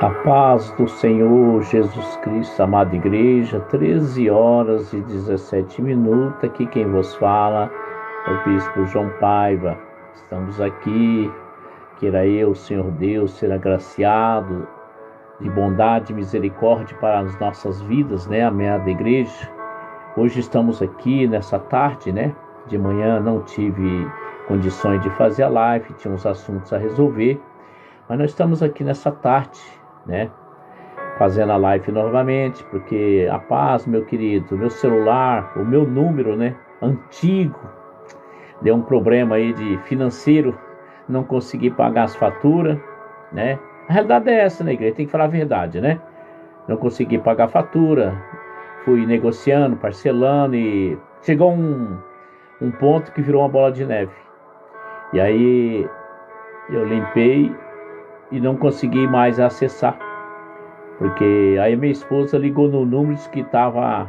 A paz do Senhor Jesus Cristo, amada igreja, 13 horas e 17 minutos, aqui quem vos fala é o Bispo João Paiva. Estamos aqui, queira eu, Senhor Deus, ser agraciado de bondade e misericórdia para as nossas vidas, amada igreja. Hoje estamos aqui nessa tarde, de manhã não tive condições de fazer a live, tinha uns assuntos a resolver, mas nós estamos aqui nessa tarde, fazendo a live novamente, porque a paz, meu querido, meu celular, o meu número, antigo, deu um problema aí de financeiro, não consegui pagar as faturas, A realidade é essa, igreja, tem que falar a verdade, Não consegui pagar a fatura, fui negociando, parcelando e chegou um ponto que virou uma bola de neve. E aí eu limpei e não consegui mais acessar. Porque aí minha esposa ligou no número que estava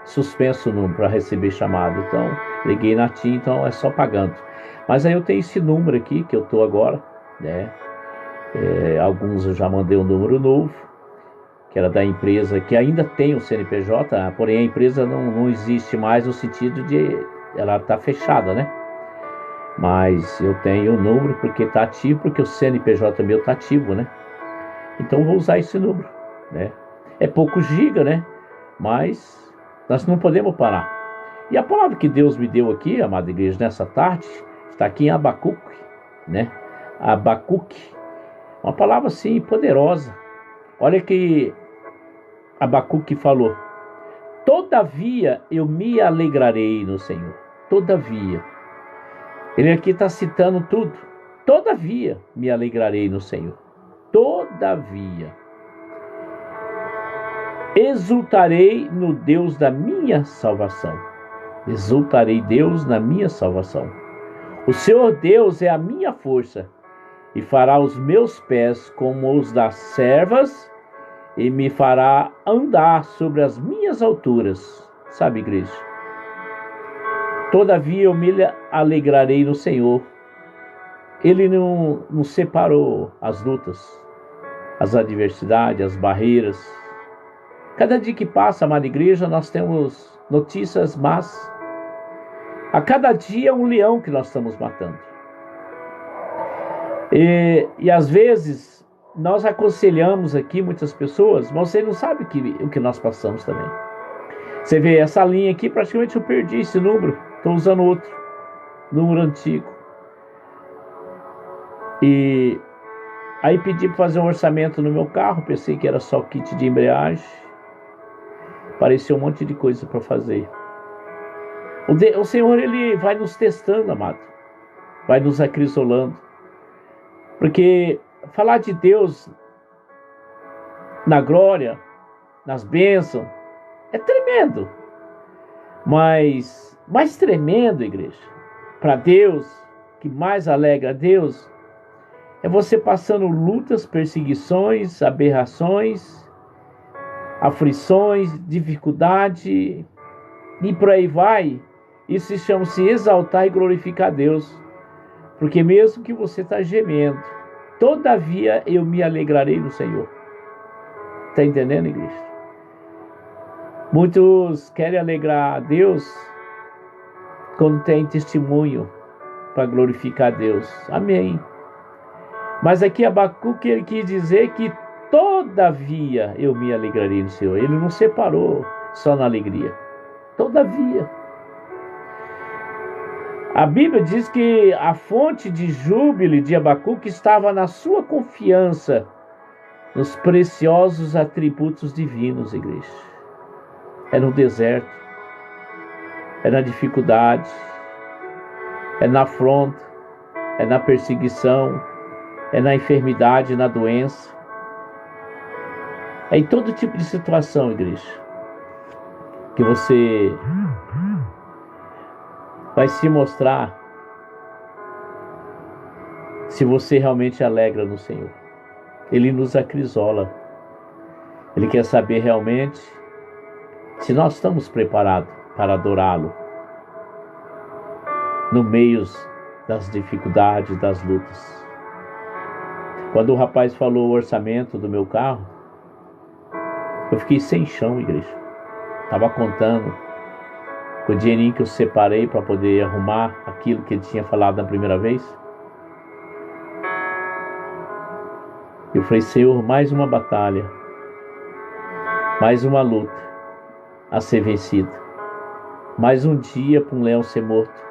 suspenso o número para receber chamada. Então, liguei na TIM, então é só pagando. Mas aí eu tenho esse número aqui que eu estou agora, alguns eu já mandei um número novo, que era da empresa, que ainda tem o CNPJ, porém a empresa não existe mais no sentido de ela está fechada, Mas eu tenho o número porque está ativo, porque o CNPJ meu está ativo, Então eu vou usar esse número. É pouco giga, mas nós não podemos parar. E a palavra que Deus me deu aqui, amada igreja, nessa tarde, está aqui em Abacuque, Abacuque, uma palavra assim poderosa. Olha que Abacuque falou: todavia eu me alegrarei no Senhor. Todavia. Ele aqui está citando tudo. Todavia me alegrarei no Senhor. Todavia. Exultarei no Deus da minha salvação. Exultarei Deus na minha salvação. O Senhor Deus é a minha força, e fará os meus pés como os das servas, e me fará andar sobre as minhas alturas. Sabe, igreja? Todavia eu me alegrarei no Senhor. Ele não separou as lutas, as adversidades, as barreiras. Cada dia que passa, amada igreja, nós temos notícias más. A cada dia é um leão que nós estamos matando. E às vezes nós aconselhamos aqui muitas pessoas, mas você não sabe o que nós passamos também. Você vê essa linha aqui, praticamente eu perdi esse número. Estou usando outro número antigo. E aí pedi para fazer um orçamento no meu carro, pensei que era só kit de embreagem. Apareceu um monte de coisa para fazer. O Senhor, Ele vai nos testando, amado. Vai nos acrisolando. Porque falar de Deus na glória, nas bênçãos, é tremendo. Mas mais tremendo, igreja, para Deus, que mais alegra a Deus, é você passando lutas, perseguições, aberrações, aflições, dificuldade, e por aí vai. Isso se chama-se exaltar e glorificar a Deus, porque mesmo que você está gemendo, todavia eu me alegrarei no Senhor. Está entendendo, igreja? Muitos querem alegrar a Deus quando tem testemunho para glorificar a Deus. Amém. Mas aqui Abacuque, ele quis dizer que todavia eu me alegrarei no Senhor. Ele não separou só na alegria. Todavia. A Bíblia diz que a fonte de júbilo de Abacuque estava na sua confiança nos preciosos atributos divinos, igreja. É no deserto, é na dificuldade, é na afronta, é na perseguição, é na enfermidade, na doença. É em todo tipo de situação, igreja, que você vai se mostrar se você realmente alegra no Senhor. Ele nos acrisola. Ele quer saber realmente se nós estamos preparados para adorá-lo no meio das dificuldades, das lutas. Quando o rapaz falou o orçamento do meu carro, eu fiquei sem chão, igreja. Estava contando com o dinheirinho que eu separei para poder arrumar aquilo que ele tinha falado na primeira vez. Eu falei, Senhor, mais uma batalha, mais uma luta a ser vencida, mais um dia para um leão ser morto.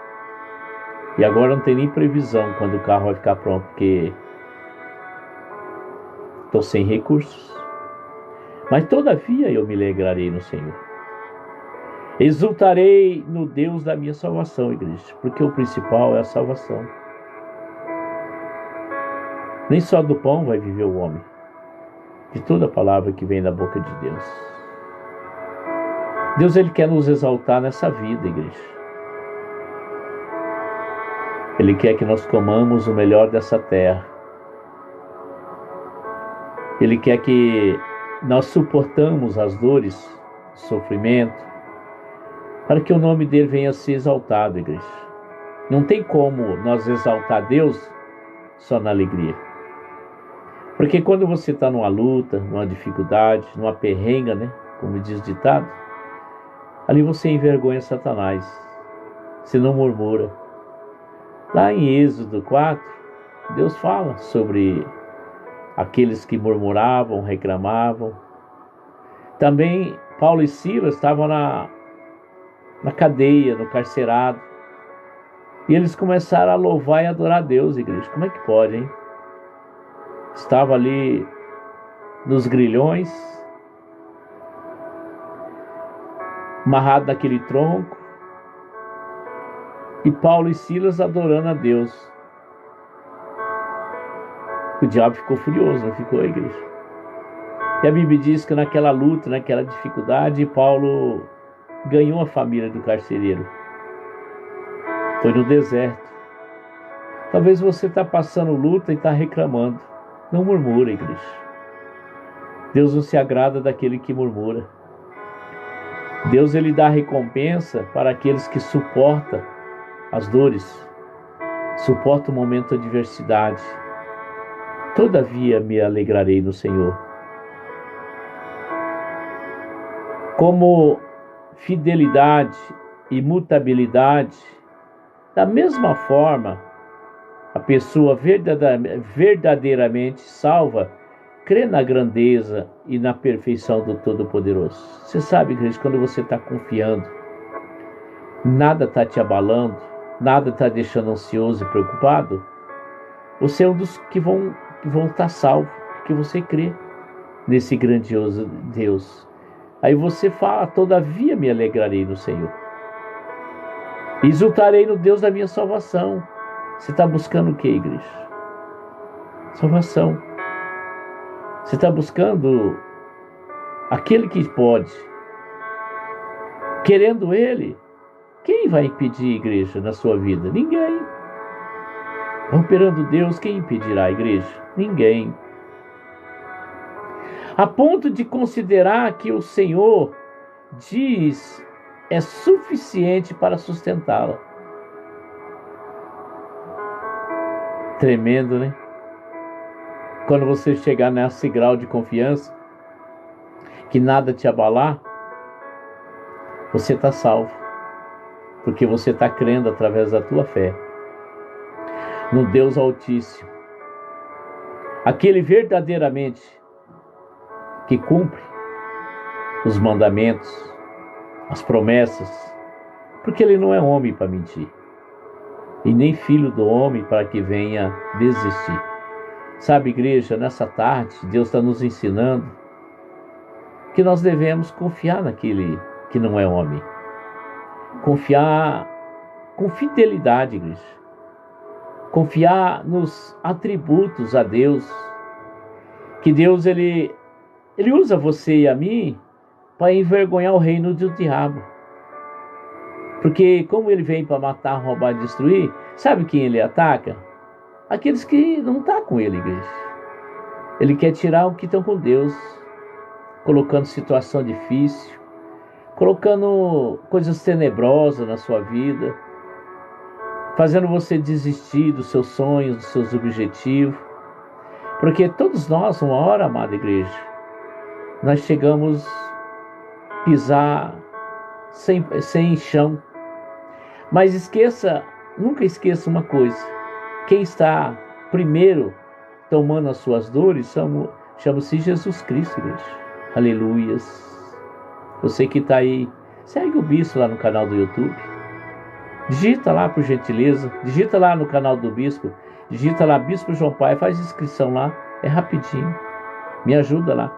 E agora não tem nem previsão quando o carro vai ficar pronto, porque estou sem recursos. Mas todavia eu me alegrarei no Senhor. Exultarei no Deus da minha salvação, igreja, porque o principal é a salvação. Nem só do pão vai viver o homem, de toda palavra que vem da boca de Deus. Deus, Ele quer nos exaltar nessa vida, igreja. Ele quer que nós comamos o melhor dessa terra. Ele quer que nós suportamos as dores, o sofrimento, para que o nome dele venha a ser exaltado, igreja. Não tem como nós exaltar Deus só na alegria. Porque quando você está numa luta, numa dificuldade, numa perrenga, né? Como diz o ditado, ali você envergonha Satanás. Você não murmura. Lá em Êxodo 4, Deus fala sobre aqueles que murmuravam, reclamavam. Também Paulo e Silas estavam na cadeia, no carcerado. E eles começaram a louvar e adorar a Deus, igreja. Como é que pode, hein? Estava ali nos grilhões, amarrado naquele tronco, e Paulo e Silas adorando a Deus. O diabo ficou furioso, não ficou, igreja? E a Bíblia diz que naquela luta, naquela dificuldade, Paulo ganhou a família do carcereiro. Foi no deserto. Talvez você está passando luta e está reclamando. Não murmura, igreja. Deus não se agrada daquele que murmura. Deus, Ele dá recompensa para aqueles que suportam as dores, suportam o momento de adversidade. Todavia me alegrarei no Senhor. Como fidelidade e mutabilidade, da mesma forma, a pessoa verdadeiramente salva crê na grandeza e na perfeição do Todo-Poderoso. Você sabe, igreja, quando você está confiando, nada está te abalando, nada está deixando ansioso e preocupado, você é um dos que vão estar salvos, porque você crê nesse grandioso Deus. Aí você fala, todavia me alegrarei no Senhor. Exultarei no Deus da minha salvação. Você está buscando o que, igreja? Salvação. Você está buscando aquele que pode. Querendo Ele, quem vai impedir, igreja, na sua vida? Ninguém. Operando Deus, quem impedirá, igreja? Ninguém. A ponto de considerar que o Senhor diz é suficiente para sustentá-la. Tremendo, né? Quando você chegar nesse grau de confiança, que nada te abalar, você está salvo. Porque você está crendo através da tua fé no Deus Altíssimo. Aquele verdadeiramente que cumpre os mandamentos, as promessas, porque Ele não é homem para mentir, e nem filho do homem para que venha desistir. Sabe, igreja, nessa tarde, Deus está nos ensinando que nós devemos confiar naquele que não é homem. Confiar com fidelidade, igreja. Confiar nos atributos a Deus. Que Deus, Ele usa você e a mim para envergonhar o reino do diabo. Porque como Ele vem para matar, roubar e destruir, sabe quem Ele ataca? Aqueles que não estão com Ele, igreja. Ele quer tirar o que estão com Deus, colocando situação difícil, colocando coisas tenebrosas na sua vida, fazendo você desistir dos seus sonhos, dos seus objetivos. Porque todos nós, uma hora, amada igreja, nós chegamos a pisar sem chão. Mas nunca esqueça uma coisa: quem está primeiro tomando as suas dores chama-se Jesus Cristo, igreja. Aleluias. Você que está aí, segue o Bispo lá no canal do YouTube. Digita lá, por gentileza. Digita lá no canal do Bispo. Digita lá, Bispo João Paiva, faz inscrição lá. É rapidinho. Me ajuda lá.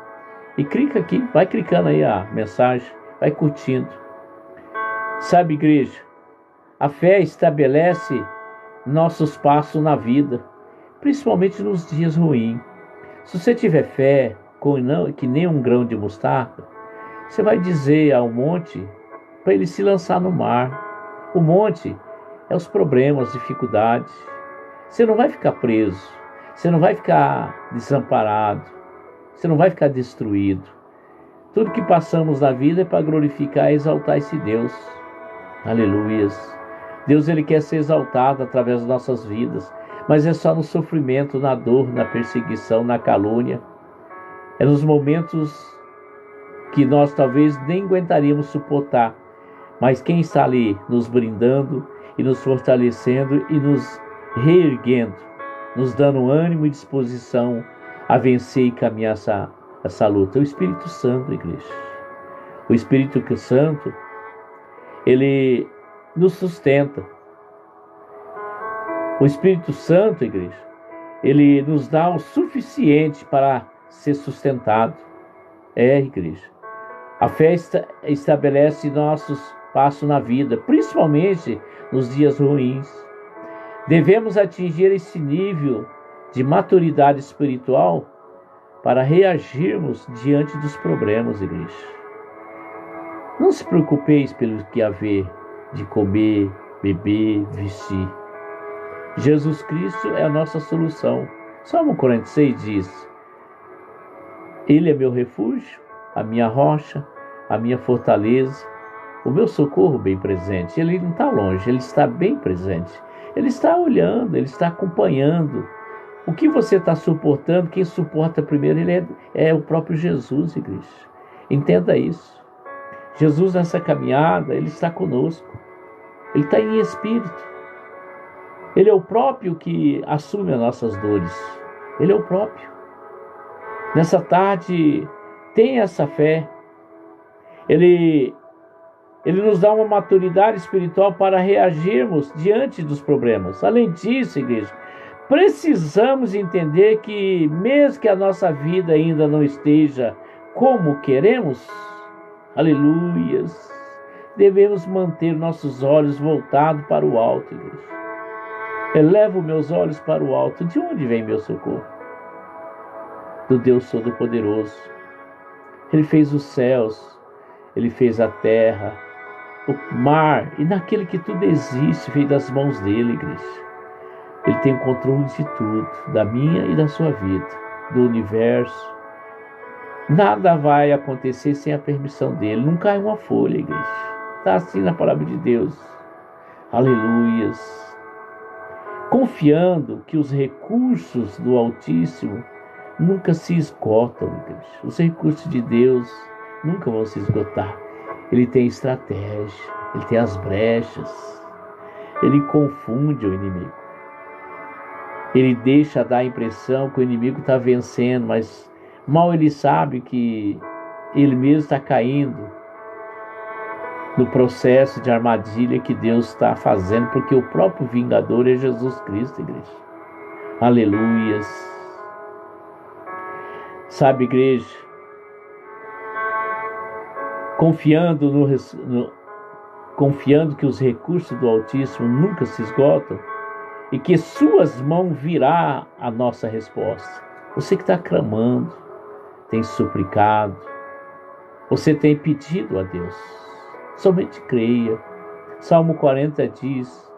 E clica aqui, vai clicando aí a mensagem, vai curtindo. Sabe, igreja, a fé estabelece nossos passos na vida, principalmente nos dias ruins. Se você tiver fé, que nem um grão de mostarda, você vai dizer ao monte para ele se lançar no mar. O monte é os problemas, as dificuldades. Você não vai ficar preso, você não vai ficar desamparado, você não vai ficar destruído. Tudo que passamos na vida é para glorificar e exaltar esse Deus. Aleluias. Deus, ele quer ser exaltado através das nossas vidas, mas é só no sofrimento, na dor, na perseguição, na calúnia. É nos momentos que nós talvez nem aguentaríamos suportar, mas quem está ali nos brindando e nos fortalecendo e nos reerguendo, nos dando ânimo e disposição a vencer e caminhar essa luta? É o Espírito Santo, igreja. O Espírito Santo, ele nos sustenta. O Espírito Santo, igreja, ele nos dá o suficiente para ser sustentado. Igreja, a fé estabelece nossos passos na vida, principalmente nos dias ruins. Devemos atingir esse nível de maturidade espiritual para reagirmos diante dos problemas, igreja. Não se preocupeis pelo que haver de comer, beber, vestir. Jesus Cristo é a nossa solução. Salmo 46 diz: Ele é meu refúgio, a minha rocha, a minha fortaleza, o meu socorro bem presente. Ele não está longe, ele está bem presente. Ele está olhando, ele está acompanhando. O que você está suportando, quem suporta primeiro, ele é o próprio Jesus, igreja. Entenda isso. Jesus, nessa caminhada, ele está conosco. Ele está em espírito. Ele é o próprio que assume as nossas dores. Ele é o próprio. Nessa tarde, tenha essa fé. Ele nos dá uma maturidade espiritual para reagirmos diante dos problemas. Além disso, igreja, precisamos entender que mesmo que a nossa vida ainda não esteja como queremos, aleluias, devemos manter nossos olhos voltados para o alto, igreja. Elevo meus olhos para o alto. De onde vem meu socorro? Do Deus Todo-Poderoso. Ele fez os céus, ele fez a terra, o mar, e naquele que tudo existe, veio das mãos dele, igreja. Ele tem o controle de tudo, da minha e da sua vida, do universo. Nada vai acontecer sem a permissão dele. Não cai uma folha, igreja. Está assim na palavra de Deus. Aleluias. Confiando que os recursos do Altíssimo nunca se esgotam, igreja. Os recursos de Deus nunca vão se esgotar. Ele tem estratégia, ele tem as brechas, ele confunde o inimigo. Ele deixa dar a impressão que o inimigo está vencendo, mas mal ele sabe que ele mesmo está caindo no processo de armadilha que Deus está fazendo, porque o próprio vingador é Jesus Cristo, igreja. Aleluias. Sabe, igreja, confiando que os recursos do Altíssimo nunca se esgotam e que suas mãos virá a nossa resposta. Você que está clamando, tem suplicado, você tem pedido a Deus, somente creia. Salmo 40 diz: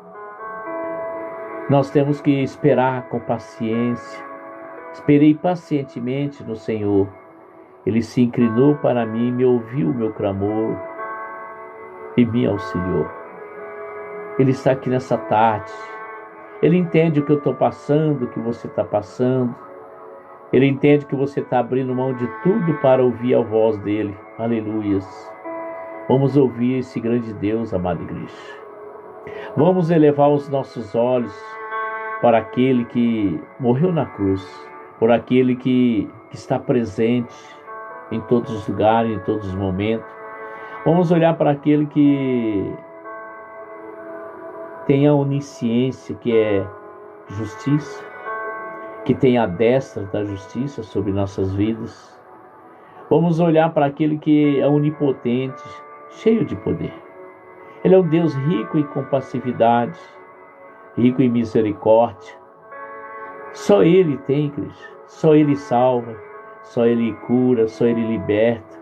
nós temos que esperar com paciência. Esperei pacientemente no Senhor. Ele se inclinou para mim, me ouviu o meu clamor e me auxiliou. Ele está aqui nessa tarde. Ele entende o que eu estou passando, o que você está passando. Ele entende que você está abrindo mão de tudo para ouvir a voz dele. Aleluias. Vamos ouvir esse grande Deus, amada igreja. Vamos elevar os nossos olhos para aquele que morreu na cruz, por aquele que está presente em todos os lugares, em todos os momentos. Vamos olhar para aquele que tem a onisciência, que é justiça, que tem a destra da justiça sobre nossas vidas. Vamos olhar para aquele que é onipotente, cheio de poder. Ele é um Deus rico em compassividade, rico em misericórdia. Só Ele tem, igreja. Só Ele salva, só Ele cura, só Ele liberta.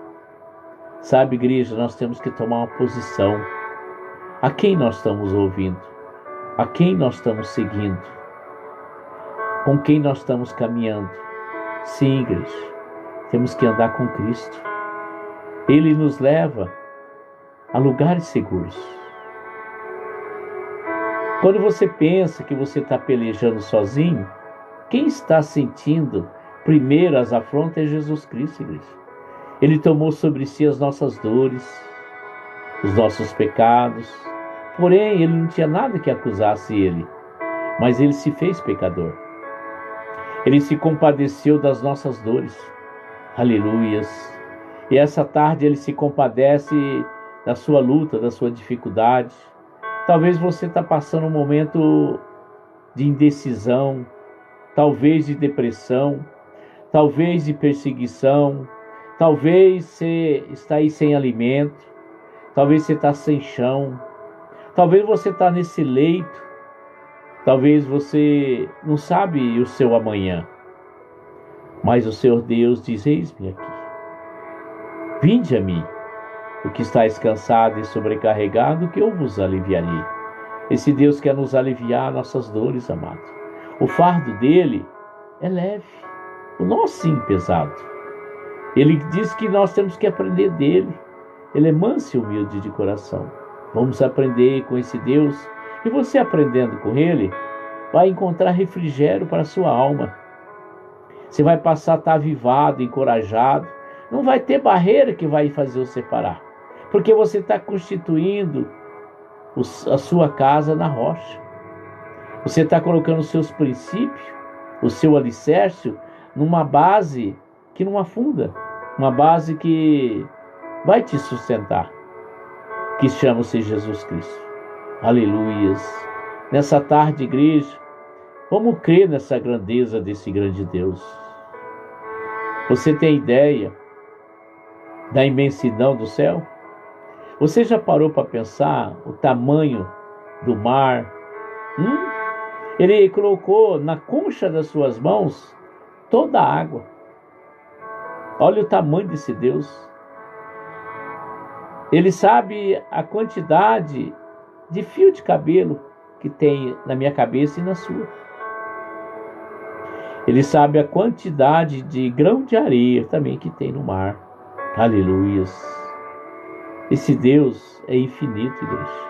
Sabe, igreja, nós temos que tomar uma posição. A quem nós estamos ouvindo? A quem nós estamos seguindo? Com quem nós estamos caminhando? Sim, igreja, temos que andar com Cristo. Ele nos leva a lugares seguros. Quando você pensa que você está pelejando sozinho, quem está sentindo primeiro as afrontas é Jesus Cristo, igreja. Ele tomou sobre si as nossas dores, os nossos pecados. Porém, ele não tinha nada que acusasse ele, mas ele se fez pecador. Ele se compadeceu das nossas dores. Aleluias. E essa tarde ele se compadece da sua luta, da sua dificuldade. Talvez você está passando um momento de indecisão, talvez de depressão, talvez de perseguição, talvez você está aí sem alimento, talvez você está sem chão, talvez você está nesse leito, talvez você não sabe o seu amanhã. Mas o Senhor Deus diz: eis-me aqui. Vinde a mim, o que estáis cansado e sobrecarregado, que eu vos aliviarei. Esse Deus quer nos aliviar nossas dores, amado. O fardo dele é leve, o nosso sim pesado. Ele diz que nós temos que aprender dele. Ele é manso e humilde de coração. Vamos aprender com esse Deus. E você aprendendo com ele, vai encontrar refrigério para a sua alma. Você vai passar a estar avivado, encorajado. Não vai ter barreira que vai fazer você parar. Porque você está constituindo a sua casa na rocha. Você está colocando os seus princípios, o seu alicerce, numa base que não afunda. Uma base que vai te sustentar. Que chama-se Jesus Cristo. Aleluias. Nessa tarde, igreja, vamos crer nessa grandeza desse grande Deus. Você tem ideia da imensidão do céu? Você já parou para pensar o tamanho do mar? Ele colocou na concha das suas mãos toda a água. Olha o tamanho desse Deus. Ele sabe a quantidade de fio de cabelo que tem na minha cabeça e na sua. Ele sabe a quantidade de grão de areia também que tem no mar. Aleluias. Esse Deus é infinito, igreja.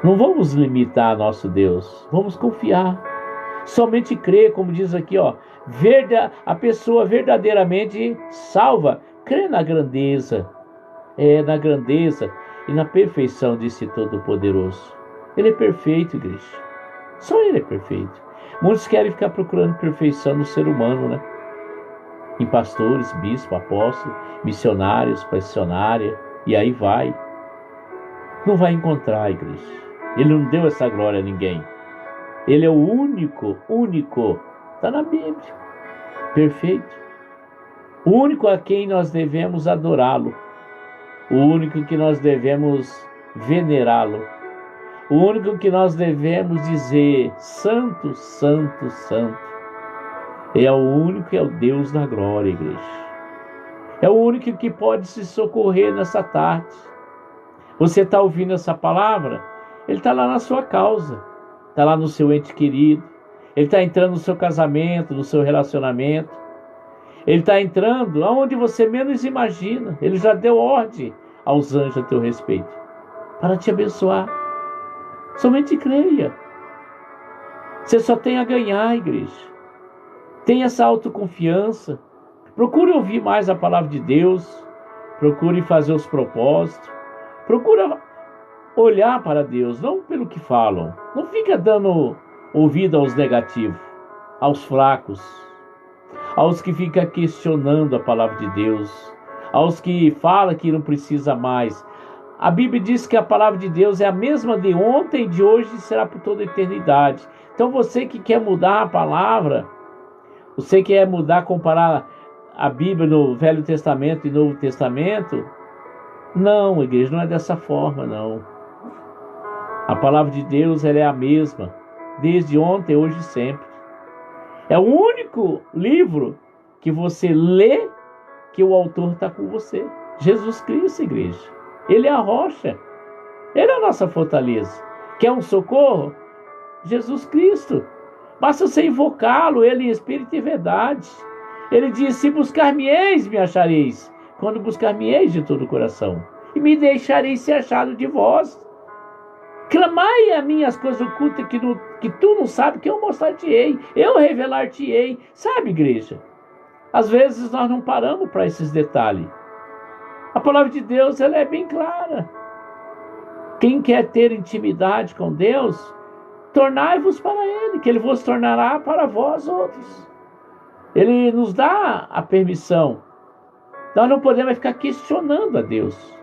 Não vamos limitar nosso Deus. Vamos confiar. Somente crer, como diz aqui, a pessoa verdadeiramente salva. Crê na grandeza. Na grandeza e na perfeição desse Todo-Poderoso. Ele é perfeito, igreja. Só Ele é perfeito. Muitos querem ficar procurando perfeição no ser humano, né? Em pastores, bispos, apóstolos, missionários, missionária, e aí vai. Não vai encontrar, igreja. Ele não deu essa glória a ninguém. Ele é o único. Está na Bíblia. Perfeito. O único a quem nós devemos adorá-lo. O único que nós devemos venerá-lo. O único que nós devemos dizer: Santo, Santo, Santo. É o único que é o Deus da glória, igreja. É o único que pode se socorrer nessa tarde. Você está ouvindo essa palavra? Ele está lá na sua causa. Está lá no seu ente querido. Ele está entrando no seu casamento, no seu relacionamento. Ele está entrando aonde você menos imagina. Ele já deu ordem aos anjos a teu respeito para te abençoar. Somente creia. Você só tem a ganhar, igreja. Tenha essa autoconfiança. Procure ouvir mais a palavra de Deus. Procure fazer os propósitos. Procure olhar para Deus, não pelo que falam. Não fica dando ouvido aos negativos, aos fracos, aos que ficam questionando a palavra de Deus, aos que falam que não precisa mais. A Bíblia diz que a palavra de Deus é a mesma de ontem, de hoje e será por toda a eternidade. Então você que quer mudar a palavra, você quer mudar, comparar a Bíblia no Velho Testamento e Novo Testamento, não, igreja, não é dessa forma, não. A palavra de Deus, ela é a mesma, desde ontem, hoje e sempre. É o único livro que você lê que o autor está com você. Jesus Cristo, igreja. Ele é a rocha. Ele é a nossa fortaleza. Quer um socorro? Jesus Cristo. Basta você invocá-lo, ele em espírito e verdade. Ele diz, se buscar-me-eis, me achareis. Quando buscar-me-eis de todo o coração. E me deixareis ser achado de vós. Clamai a mim as coisas ocultas que tu não sabes, que eu mostrar-te-ei, eu revelar-te-ei. Sabe, igreja? Às vezes nós não paramos para esses detalhes. A palavra de Deus, ela é bem clara. Quem quer ter intimidade com Deus, tornai-vos para Ele, que Ele vos tornará para vós outros. Ele nos dá a permissão. Nós não podemos ficar questionando a Deus.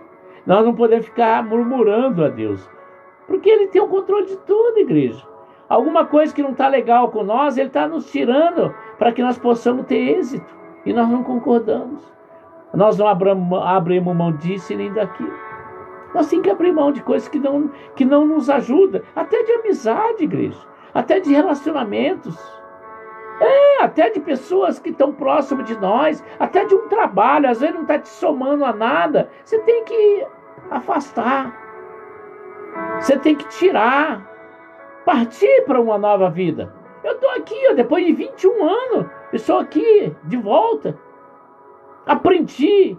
Nós não podemos ficar murmurando a Deus. Porque Ele tem o controle de tudo, igreja. Alguma coisa que não está legal com nós, Ele está nos tirando para que nós possamos ter êxito. E nós não concordamos. Nós não abrimos mão disso e nem daquilo. Nós temos que abrir mão de coisas que não nos ajudam. Até de amizade, igreja. Até de relacionamentos. Até de pessoas que estão próximas de nós. Até de um trabalho. Às vezes não está te somando a nada. Você tem que afastar. Você tem que tirar, partir para uma nova vida. Eu estou aqui, depois de 21 anos, eu estou aqui, de volta. Aprendi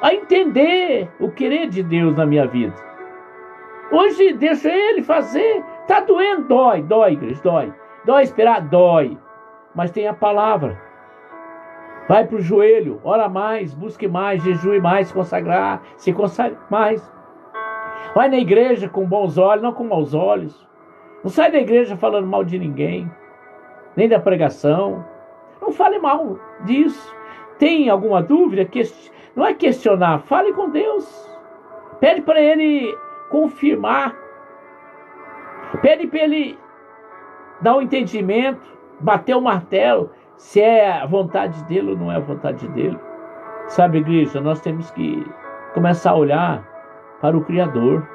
a entender o querer de Deus na minha vida. Hoje, deixo Ele fazer. Está doendo? Dói, igreja, dói. Dói esperar? Dói. Mas tem a palavra. Vai para o joelho, ora mais, busque mais, jejue mais, se consagre mais. Vai na igreja com bons olhos, não com maus olhos. Não sai da igreja falando mal de ninguém, nem da pregação. Não fale mal disso. Tem alguma dúvida? Não é questionar, fale com Deus. Pede para Ele confirmar. Pede para Ele dar um entendimento, bater o martelo, se é a vontade dele ou não é a vontade dele. Sabe, igreja, nós temos que começar a olhar para o Criador,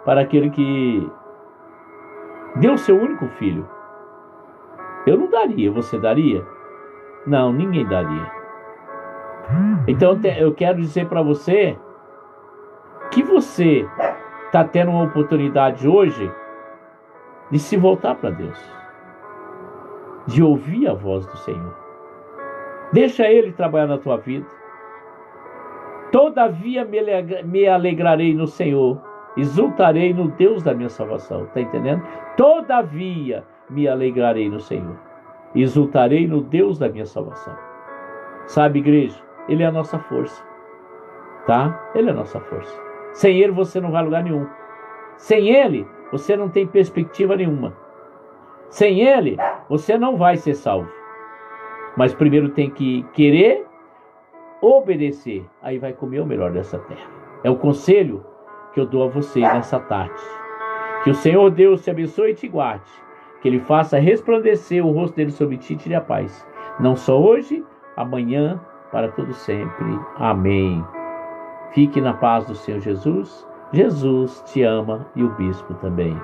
para aquele que deu seu único filho. Eu não daria, você daria? Não, ninguém daria. Então eu quero dizer para você que você está tendo uma oportunidade hoje de se voltar para Deus, de ouvir a voz do Senhor. Deixa Ele trabalhar na tua vida. Todavia me alegrarei no Senhor, exultarei no Deus da minha salvação. Está entendendo? Todavia me alegrarei no Senhor, exultarei no Deus da minha salvação. Sabe, igreja? Ele é a nossa força. Tá? Ele é a nossa força. Sem Ele você não vai a lugar nenhum. Sem Ele você não tem perspectiva nenhuma. Sem Ele você não vai ser salvo. Mas primeiro tem que querer obedecer, aí vai comer o melhor dessa terra. É o conselho que eu dou a você nessa tarde. Que o Senhor Deus te abençoe e te guarde. Que Ele faça resplandecer o rosto dele sobre ti e te dê a paz. Não só hoje, amanhã, para todo sempre. Amém. Fique na paz do Senhor Jesus. Jesus te ama e o bispo também.